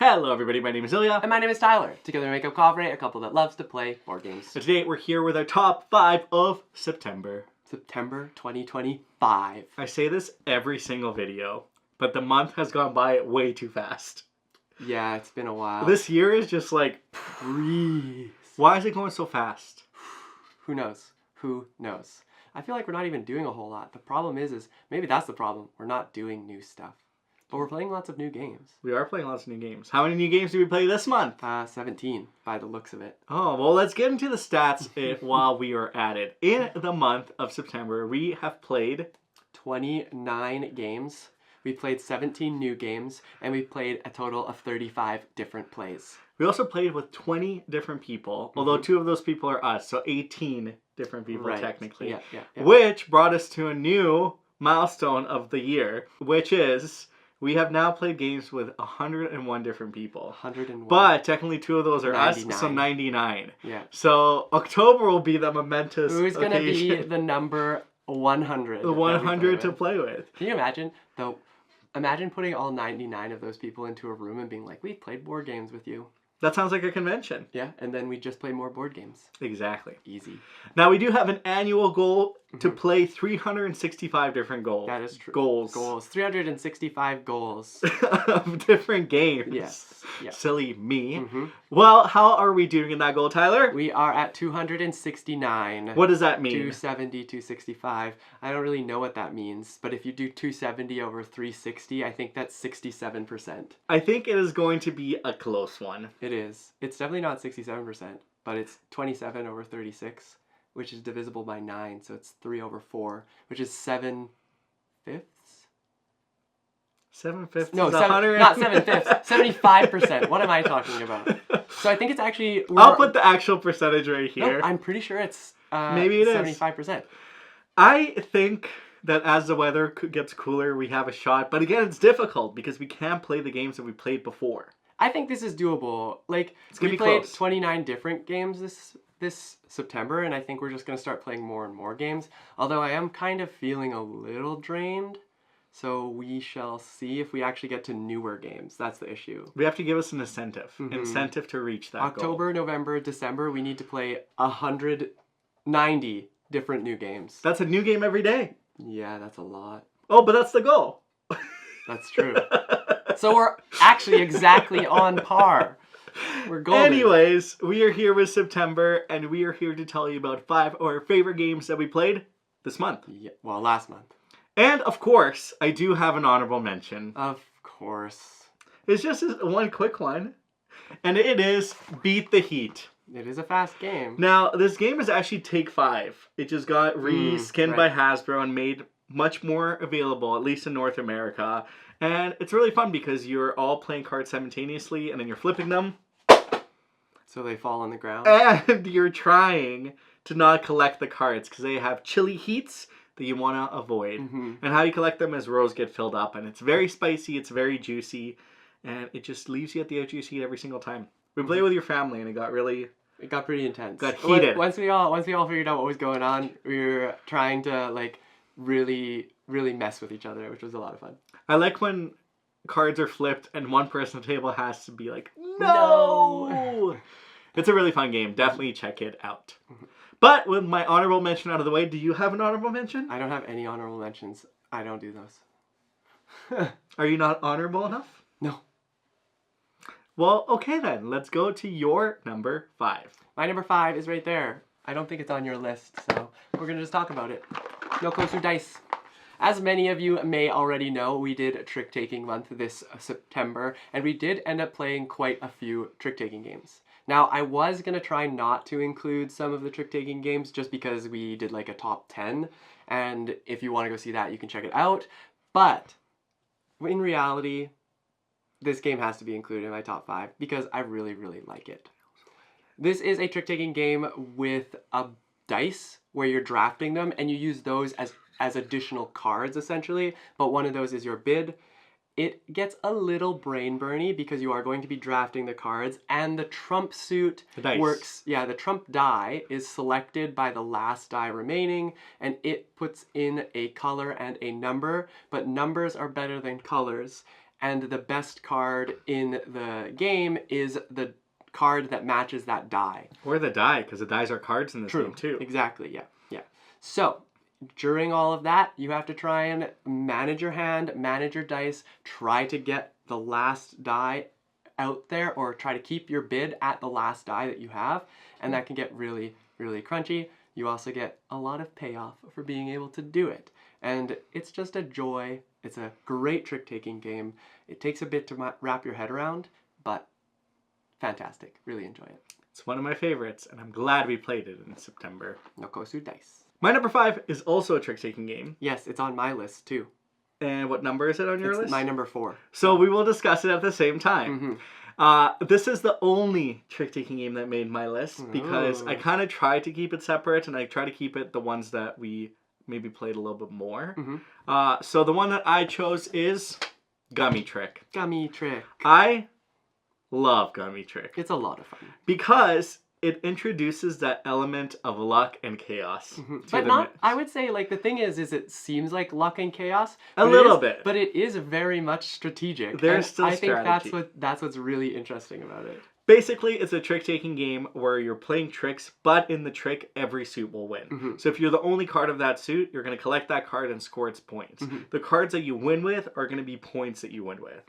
Hello everybody, my name is Ilya. And my name is Tylor. Together we make up Kovray, a couple that loves to play board games. So today we're here with our top 5 of September. September 2025. I say this every single video, but the month has gone by way too fast. Yeah, it's been a while. This year is just like, breathe. Why is it going so fast? Who knows? Who knows? I feel like we're not even doing a whole lot. The problem is maybe that's the problem. We're not doing new stuff. But we're playing lots of new games. We are playing lots of new games. How many new games did we play this month? 17, by the looks of it. Oh, well, let's get into the stats while we are at it. In the month of September, we have played 29 games. We played 17 new games, and we played a total of 35 different plays. We also played with 20 different people, although 2 of those people are us, so 18 different people technically. Yeah. Which brought us to a new milestone of the year, which is we have now played games with 101 different people. 101. But technically 2 of those are 99. us, so 99. Yeah. So October will be the momentous Who's going to be occasion. the number 100? The 100 to play with. Can you imagine, though? Imagine putting all 99 of those people into a room and being like, we've played board games with you. That sounds like a convention. Yeah, and then we just play more board games. Exactly. Easy. Now, we do have an annual goal to play 365 different goals. That is true. Goals. 365 goals. Of different games. Yes. Silly me. Well, how are we doing in that goal, Tyler? We are at 269. What does that mean? 270, 265. I don't really know what that means, but if you do 270 over 360, I think that's 67%. I think it is going to be a close one. It is. It's definitely not 67%, but it's 27 over 36, which is divisible by 9, so it's 3 over 4, which is 7/5? 7/5? No, not 7/5. 75%. What am I talking about? So I think it's actually... I'll put the actual percentage right here. No, I'm pretty sure it's maybe it 75%. I think that as the weather gets cooler, we have a shot. But again, it's difficult because we can't play the games that we played before. I think this is doable. Like, we played 29 different games this September, and I think we're just going to start playing more and more games. Although I am kind of feeling a little drained, so we shall see if we actually get to newer games. That's the issue. We have to give us an incentive. Incentive to reach that October, goal. November, December, we need to play 190 different new games. That's a new game every day. Yeah, that's a lot. Oh, but that's the goal. That's true. So we're actually exactly on par. We're golden. Anyways, we are here with September, and we are here to tell you about 5 of our favorite games that we played this month. Yeah, well, last month. And, of course, I do have an honorable mention. Of course. It's just one quick one, and it is Beat the Heat. It is a fast game. Now, this game is actually Take 5. It just got reskinned by Hasbro and made much more available, at least in North America. And it's really fun because you're all playing cards simultaneously and then you're flipping them. So they fall on the ground? And you're trying to not collect the cards because they have chili heats that you want to avoid. And how you collect them is rows get filled up. And it's very spicy, it's very juicy, and it just leaves you at the edge of your seat every single time. We played with your family and it got pretty intense. Got heated. Once we all figured out what was going on, we were trying to like really mess with each other, which was a lot of fun. I like when cards are flipped and one person at the table has to be like, no! It's a really fun game. Definitely check it out. But with my honorable mention out of the way, do you have an honorable mention? I don't have any honorable mentions. I don't do those. Are you not honorable enough? No. Well, okay then. Let's go to your number 5. My number 5 is right there. I don't think it's on your list, so we're going to just talk about it. No closer dice. As many of you may already know, we did a trick-taking month this September, and we did end up playing quite a few trick-taking games. Now, I was going to try not to include some of the trick-taking games just because we did like a top 10, and if you want to go see that, you can check it out. But in reality, this game has to be included in my top 5 because I really like it. This is a trick-taking game with a dice where you're drafting them, and you use those as additional cards, essentially, but one of those is your bid. It gets a little brain burny because you are going to be drafting the cards, and the trump suit works. Yeah, the trump die is selected by the last die remaining, and it puts in a color and a number, but numbers are better than colors. and the best card in the game is the card that matches that die. Or the die, because the dies are cards in this game too. Exactly, yeah. So, during all of that, you have to try and manage your hand, manage your dice, try to get the last die out there, or try to keep your bid at the last die that you have, and that can get really, really crunchy. You also get a lot of payoff for being able to do it. And it's just a joy. It's a great trick-taking game. It takes a bit to wrap your head around, but fantastic. Really enjoy it. It's one of my favorites, and I'm glad we played it in September. No Kosu Dice. My number 5 is also a trick-taking game. Yes, it's on my list too. And what number is it on your list? My number 4. So we will discuss it at the same time. This is the only trick-taking game that made my list because I kind of tried to keep it separate, and I try to keep it the ones that we maybe played a little bit more. So the one that I chose is Gummy Trick. Gummy Trick. I love Gummy Trick. It's a lot of fun. Because it introduces that element of luck and chaos. But not, I would say, like, the thing is it seems like luck and chaos. A little bit. But it is very much strategic. There's still strategy. I think that's what's really interesting about it. Basically, it's a trick-taking game where you're playing tricks, but in the trick, every suit will win. So if you're the only card of that suit, you're going to collect that card and score its points. The cards that you win with are going to be points that you win with.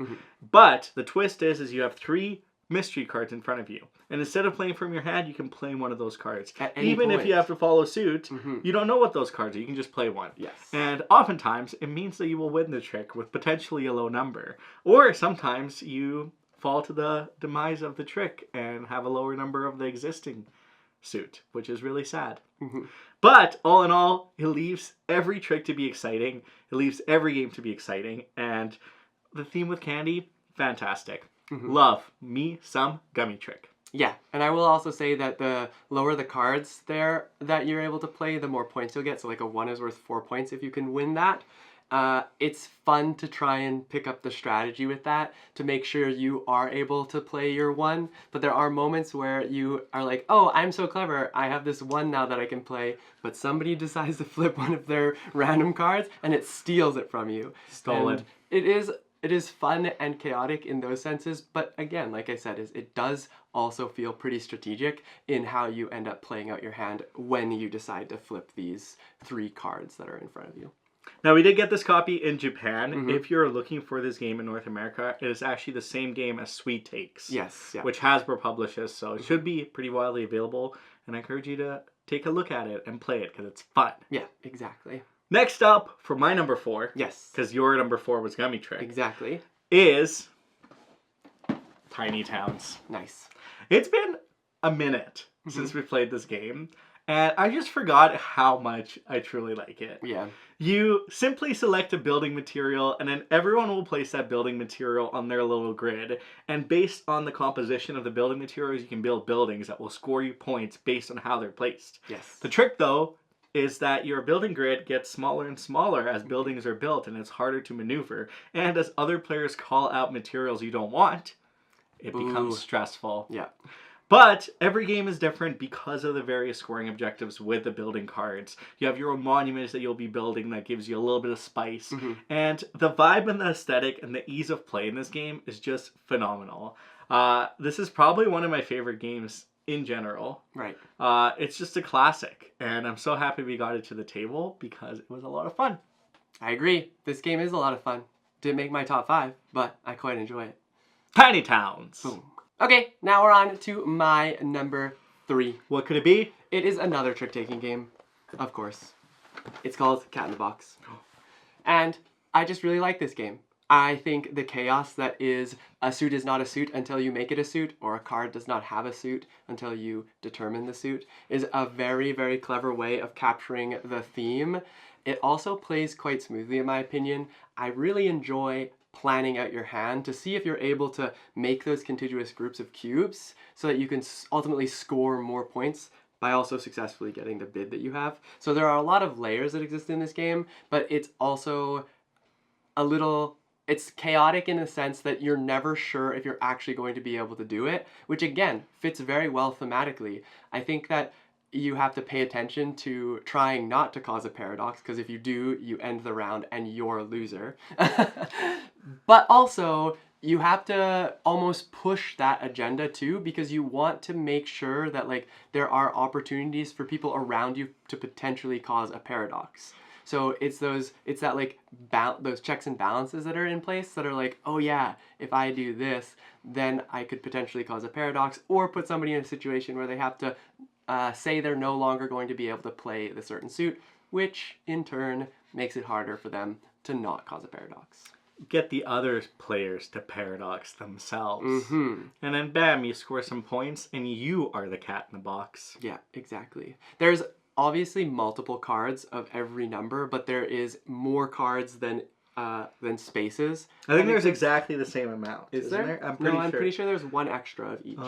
But the twist is you have 3 mystery cards in front of you. And instead of playing from your hand, you can play one of those cards. At any Even point. if you have to follow suit, you don't know what those cards are. You can just play one. Yes. And oftentimes, it means that you will win the trick with potentially a low number. Or sometimes you fall to the demise of the trick and have a lower number of the existing suit, which is really sad. But all in all, it leaves every trick to be exciting. It leaves every game to be exciting. And the theme with candy, fantastic. Love me some Gummy Trick. Yeah, and I will also say that the lower the cards there that you're able to play, the more points you'll get. So like a 1 is worth 4 points if you can win that. It's fun to try and pick up the strategy with that to make sure you are able to play your 1. But there are moments where you are like, oh, I'm so clever. I have this 1 now that I can play. But somebody decides to flip one of their random cards and it steals it from you. Stolen. And it is fun and chaotic in those senses, but again, like I said, it does also feel pretty strategic in how you end up playing out your hand when you decide to flip these 3 cards that are in front of you. Now, we did get this copy in Japan. If you're looking for this game in North America, it is actually the same game as Sweet Takes. Yes, yeah. Which Hasbro publishes, so it should be pretty widely available, and I encourage you to take a look at it and play it, because it's fun. Yeah, exactly. Next up, for my number 4, yes, because your number 4 was Gummy Trick, exactly, is Tiny Towns. Nice. It's been a minute since we played this game, and I just forgot how much I truly like it. Yeah. You simply select a building material, and then everyone will place that building material on their little grid, and based on the composition of the building materials, you can build buildings that will score you points based on how they're placed. Yes. The trick, though, is that your building grid gets smaller and smaller as buildings are built, and it's harder to maneuver. And as other players call out materials you don't want, it becomes stressful. Yeah. But every game is different because of the various scoring objectives with the building cards. You have your own monuments that you'll be building that gives you a little bit of spice. And the vibe and the aesthetic and the ease of play in this game is just phenomenal. This is probably one of my favorite games in general. Right. It's just a classic, and I'm so happy we got it to the table because it was a lot of fun. I agree. This game is a lot of fun. Didn't make my top 5, but I quite enjoy it. Tiny Towns. Boom. Okay, now we're on to my number 3. What could it be? It is another trick-taking game, of course. It's called Cat in the Box. And I just really like this game. I think the chaos that is a suit is not a suit until you make it a suit, or a card does not have a suit until you determine the suit, is a very, very clever way of capturing the theme. It also plays quite smoothly, in my opinion. I really enjoy planning out your hand to see if you're able to make those contiguous groups of cubes so that you can ultimately score more points by also successfully getting the bid that you have. So there are a lot of layers that exist in this game, but it's also it's chaotic in the sense that you're never sure if you're actually going to be able to do it, which again, fits very well thematically. I think that you have to pay attention to trying not to cause a paradox, because if you do, you end the round and you're a loser. But also, you have to almost push that agenda too, because you want to make sure that like there are opportunities for people around you to potentially cause a paradox. So it's that like those checks and balances that are in place that are like, oh yeah, if I do this, then I could potentially cause a paradox or put somebody in a situation where they have to say they're no longer going to be able to play the certain suit, which in turn makes it harder for them to not cause a paradox. Get the other players to paradox themselves. Mm-hmm. And then bam, you score some points and you are the cat in the box. Yeah, exactly. There's obviously multiple cards of every number, but there is more cards than spaces. I think there's exactly the same amount. Is there? I'm pretty sure there's one extra of each.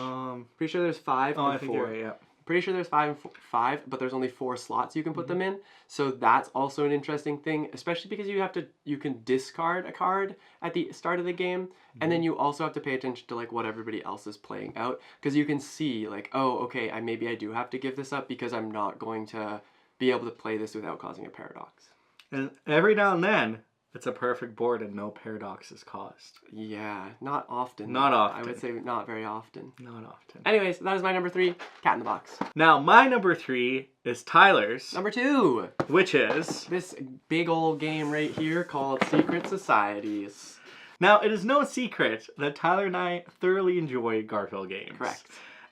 Pretty sure there's 5 and I think 4. you're right, yeah. Pretty sure there's 5 and 5, but there's only 4 slots you can put them in. So that's also an interesting thing, especially because you can discard a card at the start of the game, and then you also have to pay attention to like what everybody else is playing out, because you can see like, oh, okay, maybe I do have to give this up because I'm not going to be able to play this without causing a paradox. And every now and then, it's a perfect board and no paradox is caused. Yeah, not often. Not often. I would say not very often. Not often. Anyways, that is my number 3, Cat in the Box. Now, my number 3 is Tylor's. Number 2. Which is... this big old game right here called Secret Societies. Now, it is no secret that Tylor and I thoroughly enjoy Garfield games. Correct.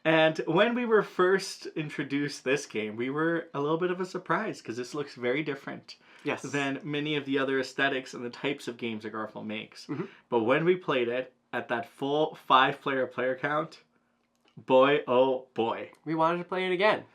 And when we were first introduced this game, we were a little bit of a surprise because this looks very different. Yes. Than many of the other aesthetics and the types of games that Garfield makes. Mm-hmm. But when we played it at that full 5-player count, boy, oh boy. We wanted to play it again.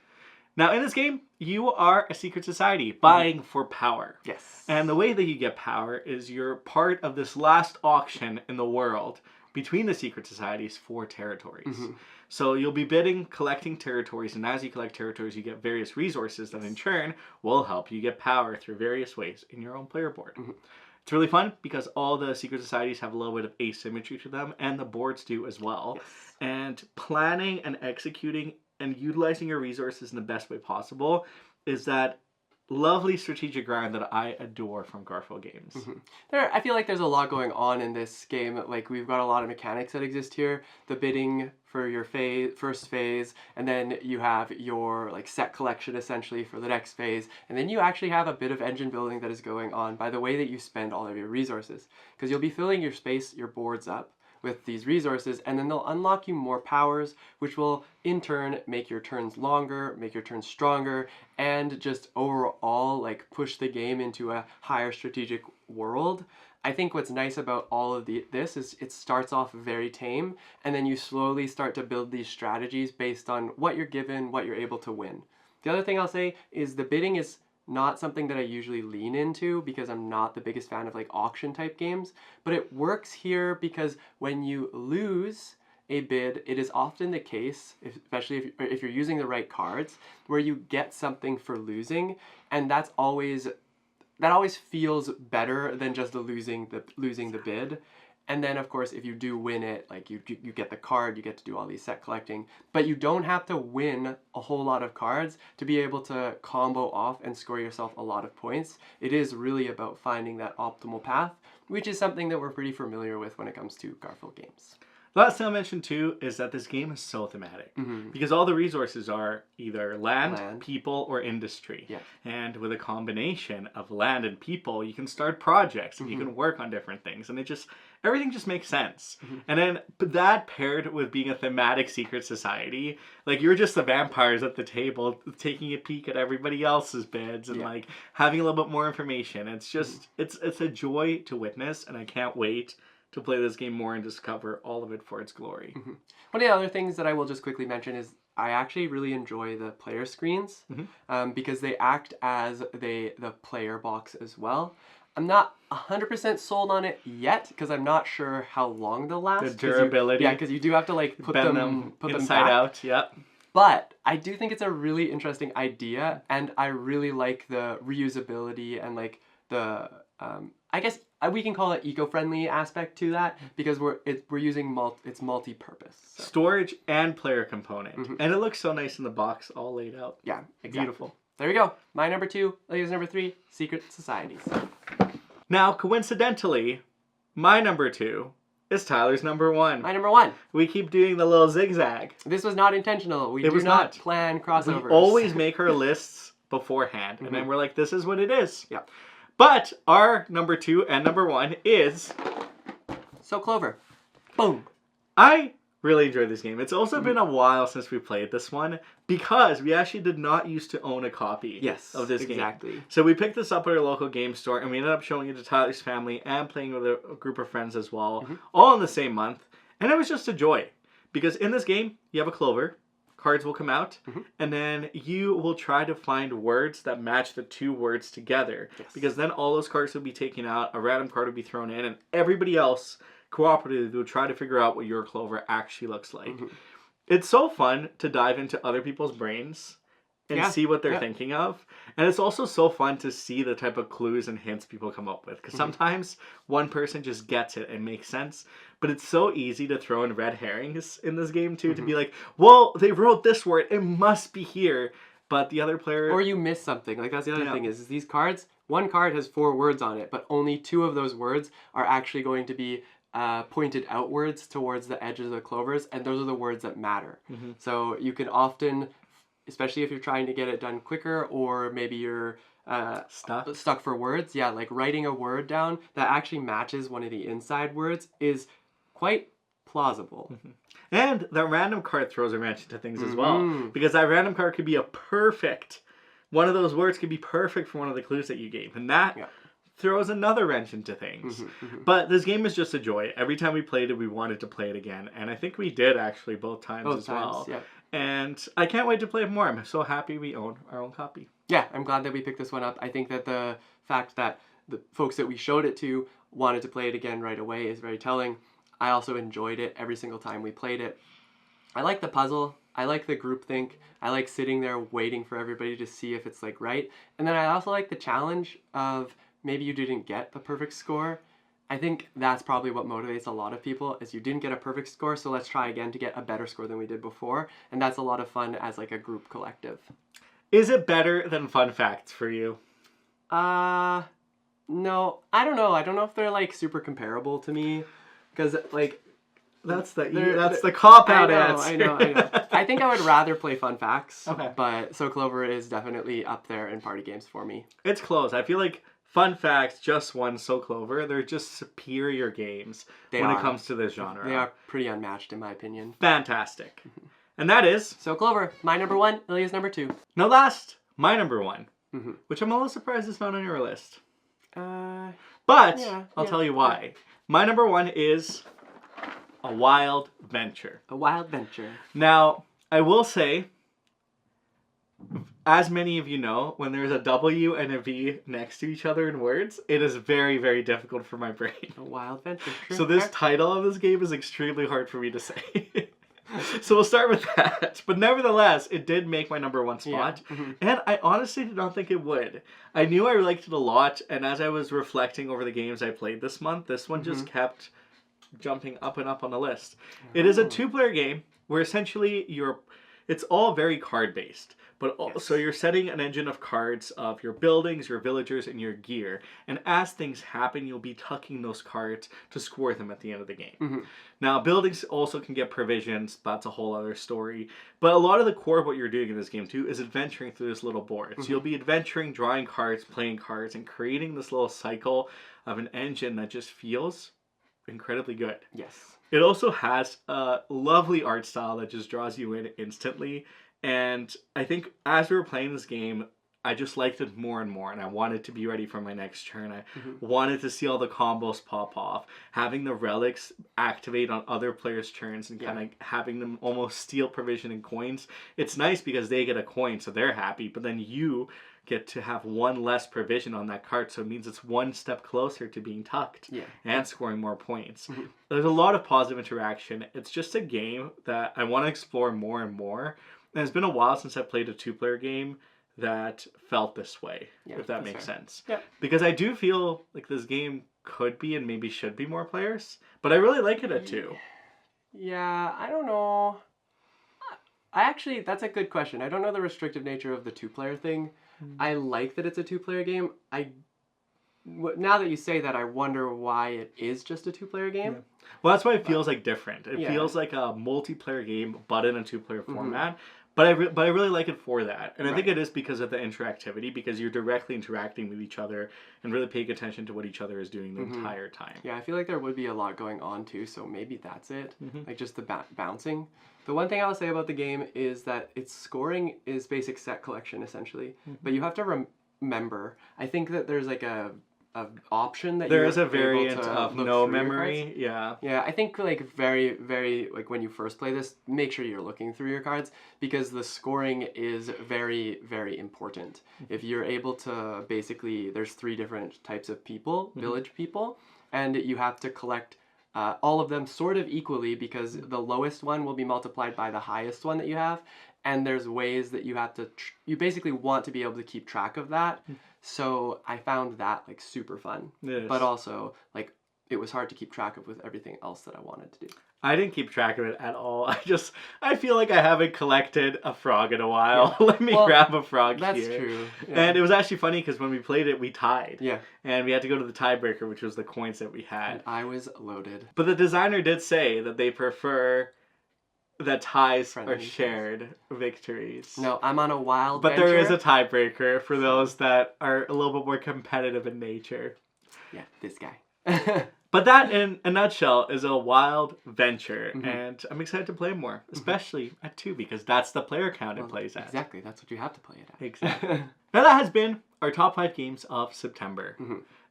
Now in this game, you are a secret society buying for power. Yes. And the way that you get power is you're part of this last auction in the world between the secret societies for territories. Mm-hmm. So you'll be bidding, collecting territories, and as you collect territories, you get various resources that in turn will help you get power through various ways in your own player board. Mm-hmm. It's really fun because all the secret societies have a little bit of asymmetry to them, and the boards do as well. Yes. And planning and executing and utilizing your resources in the best way possible is that lovely strategic grind that I adore from Garfield games. Mm-hmm. I feel like there's a lot going on in this game. Like we've got a lot of mechanics that exist here. The bidding for your first phase, and then you have your like set collection essentially for the next phase, and then you actually have a bit of engine building that is going on by the way that you spend all of your resources, because you'll be filling your boards up with these resources, and then they'll unlock you more powers, which will in turn make your turns longer, make your turns stronger, and just overall like push the game into a higher strategic world. I think what's nice about all of this is it starts off very tame, and then you slowly start to build these strategies based on what you're given, what you're able to win. The other thing I'll say is the bidding is not something that I usually lean into because I'm not the biggest fan of like auction type games, but it works here because when you lose a bid, it is often the case, especially if you're using the right cards, where you get something for losing, and that always feels better than just losing the bid. And then, of course, if you do win it, like you get the card, you get to do all these set collecting, but you don't have to win a whole lot of cards to be able to combo off and score yourself a lot of points. It is really about finding that optimal path, which is something that we're pretty familiar with when it comes to Garfield games. The last thing I'll mention too is that this game is so thematic because all the resources are either land, people, or industry. Yeah. And with a combination of land and people, you can start projects and you can work on different things, and everything just makes sense. And then that paired with being a thematic secret society, like you're just the vampires at the table taking a peek at everybody else's bids and like having a little bit more information. It's just it's a joy to witness, and I can't wait to play this game more and discover all of it for its glory. One of the other things that I will just quickly mention is I actually really enjoy the player screens because they act as the player box as well. I'm not 100% sold on it yet because I'm not sure how long they'll last. The durability. Because you do have to like put them inside back out. Yep. But I do think it's a really interesting idea, and I really like the reusability and like the I guess we can call it eco-friendly aspect to that because we're using it's multi-purpose. So. Storage and player component, and it looks so nice in the box, all laid out. Yeah, exactly. Beautiful. There we go. My number 2, Ilya's number 3, Secret Societies. Now, coincidentally, My number 2 is Tyler's number 1. My number 1. We keep doing the little zigzag. This was not intentional. We It do was not not. plan crossovers. We always make our lists beforehand, and then we're like, this is what it is. Yeah. But our number 2 and number 1 is... So Clover. Boom. I really enjoyed this game. It's also been a while since we played this one because we actually did not used to own a copy of this game. Exactly. So we picked this up at our local game store and we ended up showing it to Tyler's family and playing with a group of friends as well, all in the same month. And it was just a joy because in this game, you have a clover, cards will come out, and then you will try to find words that match the 2 words together. Yes. Because then all those cards will be taken out, a random card will be thrown in, and everybody else cooperatively will try to figure out what your clover actually looks like. It's so fun to dive into other people's brains and see what they're thinking of. And it's also so fun to see the type of clues and hints people come up with. Because sometimes one person just gets it and makes sense. But it's so easy to throw in red herrings in this game too. To be like, well, they wrote this word. It must be here. But the other player... Or you miss something. Like, that's the other thing is these cards, one card has 4 words on it. But only 2 of those words are actually going to be... pointed outwards towards the edges of the clovers, and those are the words that matter. So you can often, especially if you're trying to get it done quicker, or maybe you're stuck for words, like writing a word down that actually matches one of the inside words is quite plausible. And the random card throws a wrench into things as well, because that random card could be one of those words could be perfect for one of the clues that you gave, and that throws another wrench into things. But this game is just a joy. Every time we played it, we wanted to play it again. And I think we did actually both times well. Yeah. And I can't wait to play it more. I'm so happy we own our own copy. Yeah, I'm glad that we picked this one up. I think that the fact that the folks that we showed it to wanted to play it again right away is very telling. I also enjoyed it every single time we played it. I like the puzzle. I like the groupthink. I like sitting there waiting for everybody to see if it's like right. And then I also like the challenge of... maybe you didn't get the perfect score. I think that's probably what motivates a lot of people is you didn't get a perfect score, so let's try again to get a better score than we did before. And that's a lot of fun as like a group collective. Is it better than Fun Facts for you? No, I don't know. I don't know if they're like super comparable to me because like that's the cop-out answer. I know. I think I would rather play Fun Facts. Okay. But So Clover is definitely up there in party games for me. It's close. I feel like Fun Facts just won So Clover. They're just superior games when it comes to this genre. They are pretty unmatched in my opinion. Fantastic. And that is... So Clover, my number 1, Ilya's number 2. Now last, my number 1, which I'm a little surprised is not on your list. But I'll tell you why. My number 1 is A Wild Venture. A Wild Venture. Now, I will say... as many of you know, when there's a W and a V next to each other in words, it is very, very difficult for my brain. A Wild Venture. So this title of this game is extremely hard for me to say. So we'll start with that. But nevertheless, it did make my number 1 spot. And I honestly did not think it would. I knew I liked it a lot, and as I was reflecting over the games I played this month, this one just kept jumping up and up on the list. It is a 2-player game where essentially it's all very card-based. But so you're setting an engine of cards of your buildings, your villagers, and your gear. And as things happen, you'll be tucking those cards to score them at the end of the game. Now, buildings also can get provisions. That's a whole other story. But a lot of the core of what you're doing in this game, too, is adventuring through this little board. So you'll be adventuring, drawing cards, playing cards, and creating this little cycle of an engine that just feels incredibly good. Yes. It also has a lovely art style that just draws you in instantly. And I think as we were playing this game, I just liked it more and more, and I wanted to be ready for my next turn. I wanted to see all the combos pop off, having the relics activate on other players' turns and kind of having them almost steal provision and coins. It's nice because they get a coin, so they're happy, but then you get to have 1 less provision on that card, so it means it's 1 step closer to being tucked and scoring more points. There's a lot of positive interaction. It's just a game that I want to explore more and more. And it's been a while since I played a 2-player game that felt this way, if that makes sense. Yeah. Because I do feel like this game could be and maybe should be more players, but I really like it at 2. Yeah, I don't know. That's a good question. I don't know the restrictive nature of the 2-player thing. I like that it's a 2-player game. now that you say that, I wonder why it is just a 2-player game. Yeah. Well, that's why it feels like different. It Yeah. feels like a multiplayer game, but in a 2-player format. But I really like it for that. And I think it is because of the interactivity, because you're directly interacting with each other and really paying attention to what each other is doing the entire time. Yeah, I feel like there would be a lot going on too, so maybe that's it. Like just the bouncing. The one thing I'll say about the game is that its scoring is basic set collection, essentially. But you have to remember, I think that there's like a option that there is a variant of no memory. Yeah, I think like very like when you first play this, make sure you're looking through your cards, because the scoring is very important. If you're able to basically, there's 3 different types of people, village people, and you have to collect all of them sort of equally, because the lowest one will be multiplied by the highest one that you have, and there's ways that you have to you basically want to be able to keep track of that. So I found that like super fun, but also like it was hard to keep track of with everything else that I wanted to do. I didn't keep track of it at all. I feel like I haven't collected a frog in a while. Let me grab a frog here. That's true. Yeah. And it was actually funny because when we played it, we tied. Yeah. And we had to go to the tiebreaker, which was the coins that we had. And I was loaded. But the designer did say that they prefer that ties are shared victories. No, I'm on a wild But venture. there is a tiebreaker for those that are a little bit more competitive in nature. Yeah, this guy. But that, in a nutshell, is a wild venture, and I'm excited to play more, especially at 2, because that's the player count it plays at. Exactly, that's what you have to play it at. Exactly. Now that has been our top 5 games of September.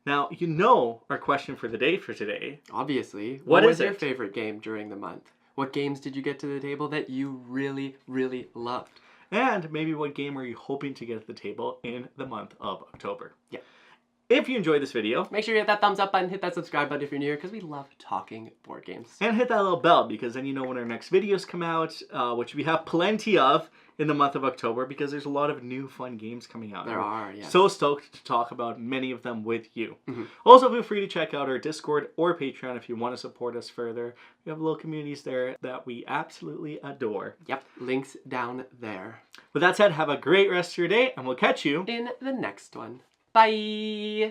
Now, you know our question for the day for today. Obviously. What was is your it? favorite game during the month? What games did you get to the table that you really loved? And maybe what game are you hoping to get to the table in the month of October? Yeah. If you enjoyed this video, make sure you hit that thumbs up button, hit that subscribe button if you're new here, because we love talking board games. And hit that little bell, because then you know when our next videos come out, which we have plenty of in the month of October, because there's a lot of new fun games coming out. There are, yes. So stoked to talk about many of them with you. Also, feel free to check out our Discord or Patreon if you want to support us further. We have little communities there that we absolutely adore. Yep, links down there. With that said, have a great rest of your day, and we'll catch you in the next one. Bye!